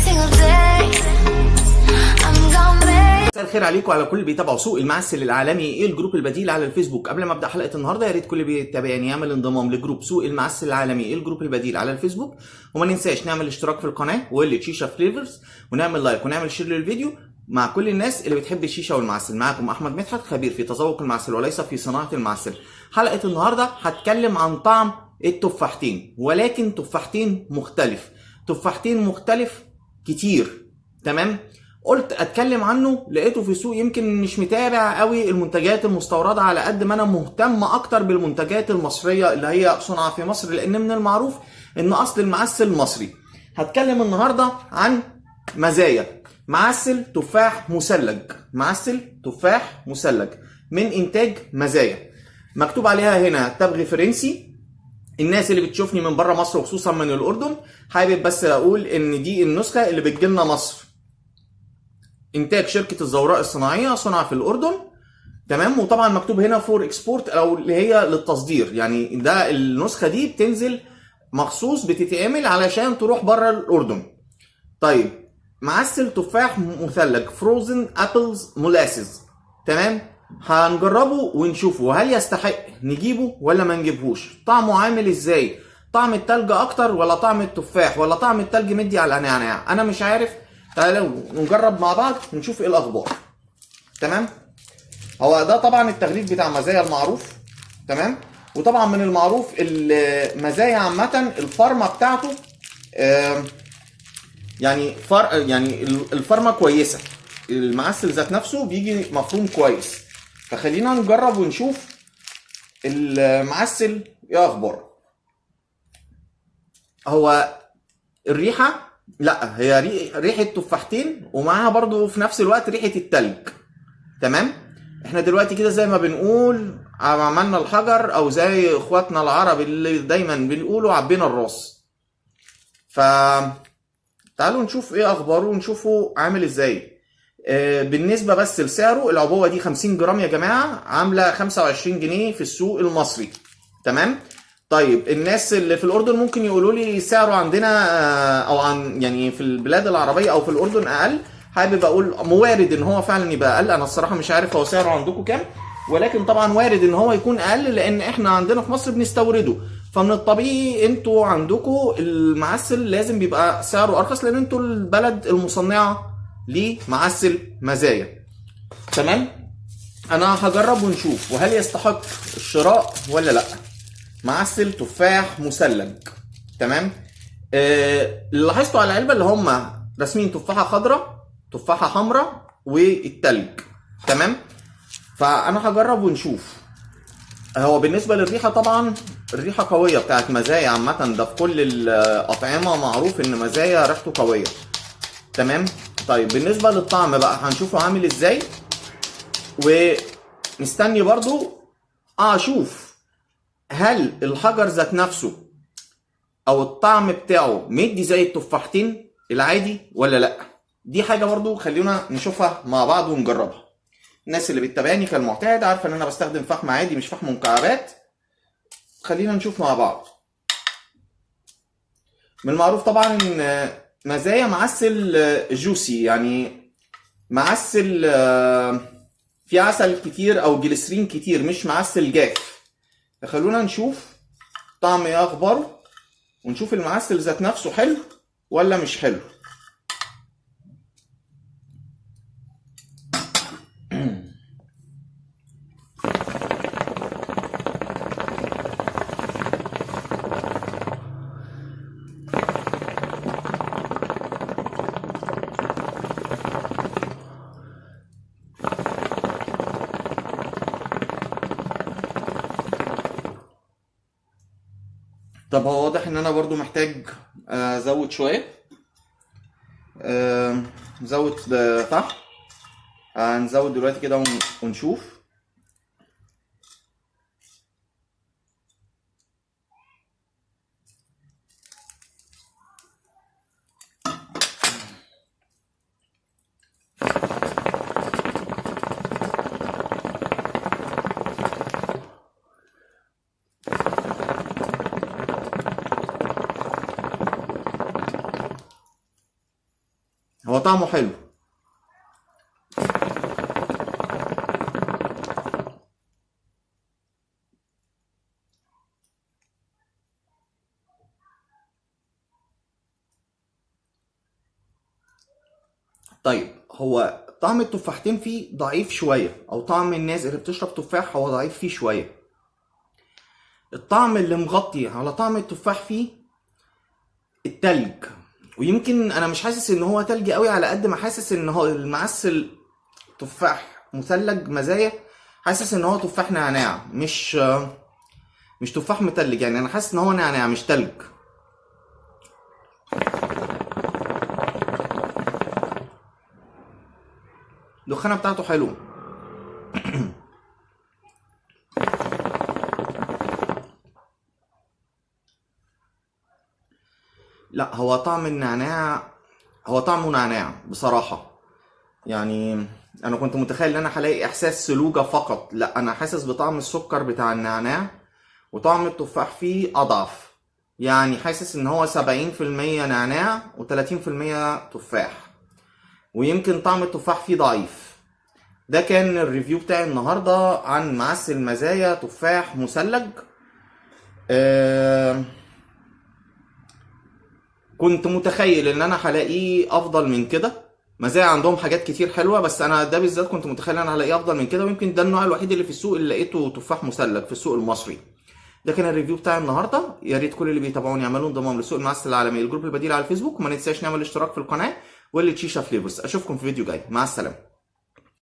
single day. I'm gonna make. مساء الخير عليكم على كل اللي بيتابعوا سوق المعسل العالمي. ايه الجروب البديل على الفيسبوك؟ قبل ما ابدا حلقه النهارده يا ريت كل اللي بيتابعني يعمل انضمام لجروب سوق المعسل العالمي ايه الجروب البديل على الفيسبوك، وما ننساش نعمل اشتراك في القناه واللي شيشه فليفرز، ونعمل لايك ونعمل شير للفيديو مع كل الناس اللي بتحب الشيشه والمعسل. معاكم احمد مدحت، خبير في تذوق المعسل وليس في صناعه المعسل. حلقه النهارده هتكلم عن طعم التفاحتين، ولكن تفاحتين مختلف كتير. تمام، قلت اتكلم عنه، لقيته في السوق يمكن مش متابع قوي المنتجات المستورده على قد ما انا مهتم اكتر بالمنتجات المصريه اللي هي صنع في مصر، لان من المعروف ان اصل المعسل مصري. هتكلم النهارده عن مزايا معسل تفاح مثلج من انتاج مزايا. مكتوب عليها هنا تبغ فرنسي. الناس اللي بتشوفني من بره مصر وخصوصا من الاردن، حابب بس اقول ان دي النسخه اللي بتجيلنا مصر انتاج شركه الزوراء الصناعيه، صنع في الاردن. تمام، وطبعا مكتوب هنا فور اكسبورت او اللي هي للتصدير، يعني ده النسخه دي بتنزل مخصوص بتتعمل علشان تروح بره الاردن. طيب، معسل تفاح مثلج فروزن ابلز مولاسز. تمام، هنجربه ونشوفه هل يستحق نجيبه ولا ما نجيبهوش. طعمه عامل ازاي؟ طعم التلج اكتر ولا طعم التفاح ولا طعم التلج مدي على نعناع؟ انا مش عارف. تعالوا نجرب مع بعض ونشوف ايه الاخبار. تمام، هو ده طبعا التغليف بتاع مزايا المعروف. تمام، وطبعا من المعروف المزايا عامه الفرمه بتاعته يعني الفرمه كويسه. المعسل ذات نفسه بيجي مفروم كويس، فخلينا نجرب ونشوف المعسل ايه اخباره. هو الريحه، لا هي ريحه تفاحتين ومعاها برضو في نفس الوقت ريحه التلج. تمام، احنا دلوقتي كده زي ما بنقول عملنا الحجر، او زي اخواتنا العرب اللي دايما بنقولوا عبينا الراس. ف تعالوا نشوف ايه اخباره ونشوفه عامل ازاي. بالنسبه بس لسعره، العبوه دي 50 جرام يا جماعه، عامله 25 جنيه في السوق المصري. تمام، طيب الناس اللي في الاردن ممكن يقولوا لي سعره عندنا او عن يعني في البلاد العربيه او في الاردن اقل. حابب اقول وارد ان هو فعلا يبقى اقل، انا الصراحه مش عارف هو سعره عندكم كام، ولكن طبعا وارد ان هو يكون اقل لان احنا عندنا في مصر بنستورده، فمن الطبيعي انتوا عندكم المعسل لازم بيبقى سعره ارخص لان انتوا البلد المصنعه لمعسل مزايا. تمام، انا هجرب ونشوف وهل يستحق الشراء ولا لا. معسل تفاح مثلج. تمام، اللي لاحظته على العلبه اللي هم راسمين تفاحه خضراء، تفاحه حمراء، والتلج. تمام، فانا هجرب ونشوف. هو بالنسبه للريحه، طبعا الريحه قويه بتاعت مزايا عامه، ده في كل الاطعمه معروف ان مزايا ريحته قويه. تمام، طيب بالنسبه للطعم بقى هنشوفه عامل ازاي، ومستني برضو اشوف هل الحجر ذات نفسه او الطعم بتاعه مدي زي التفاحتين العادي ولا لا. دي حاجه برضو خلينا نشوفها مع بعض ونجربها. الناس اللي بتتابعني كالمعتاد عارفه ان انا بستخدم فحم عادي مش فحم مكعبات. خلينا نشوف مع بعض. من المعروف طبعا ان مزايا معسل جوسي، يعني معسل فيه عسل كتير او جليسرين كتير، مش معسل جاف. خلونا نشوف طعم ايه اخباره ونشوف المعسل ذات نفسه حلو ولا مش حلو. طب هو واضح ان انا برضو محتاج ازود شويه، نزود فحم. هنزود دلوقتي كده ونشوف. فطعمه حلو. طيب هو طعم التفاحتين فيه ضعيف شوية، او طعم الناس اللي بتشرب تفاح هو ضعيف فيه شوية. الطعم اللي مغطي على طعم التفاح فيه التلج، ويمكن انا مش حاسس ان هو تلج قوي على قد ما حاسس ان هو المعسل تفاح مثلج مزايا. حاسس ان هو تفاح نعناع، مش تفاح متلج، يعني انا حاسس ان هو نعناع مش تلج. الدخانه بتاعته حلوه. لا هو طعم النعناع، هو طعمه نعناع بصراحه. يعني انا كنت متخيل ان انا هلاقي احساس سلوجة فقط، لا انا حاسس بطعم السكر بتاع النعناع، وطعم التفاح فيه اضعف. يعني حاسس ان هو 70% نعناع و30% تفاح، ويمكن طعم التفاح فيه ضعيف. ده كان الريفيو بتاعي النهاردة عن معسل مزايا تفاح مثلج. كنت متخيل ان انا هلاقيه افضل من كده. مزايا عندهم حاجات كتير حلوه، بس انا ده بالذات كنت متخيل ان انا هلاقيه افضل من كده، ويمكن ده النوع الوحيد اللي في السوق اللي لقيته تفاح مثلج في السوق المصري. ده كان الريفيو بتاع النهارده. يا ريت كل اللي بيتابعوني يعملوا انضمام لسوق المعسل العالمي الجروب البديل على الفيسبوك، وما ننساش نعمل اشتراك في القناه واللي تشيشا فليفرز. اشوفكم في فيديو جاي، مع السلامه.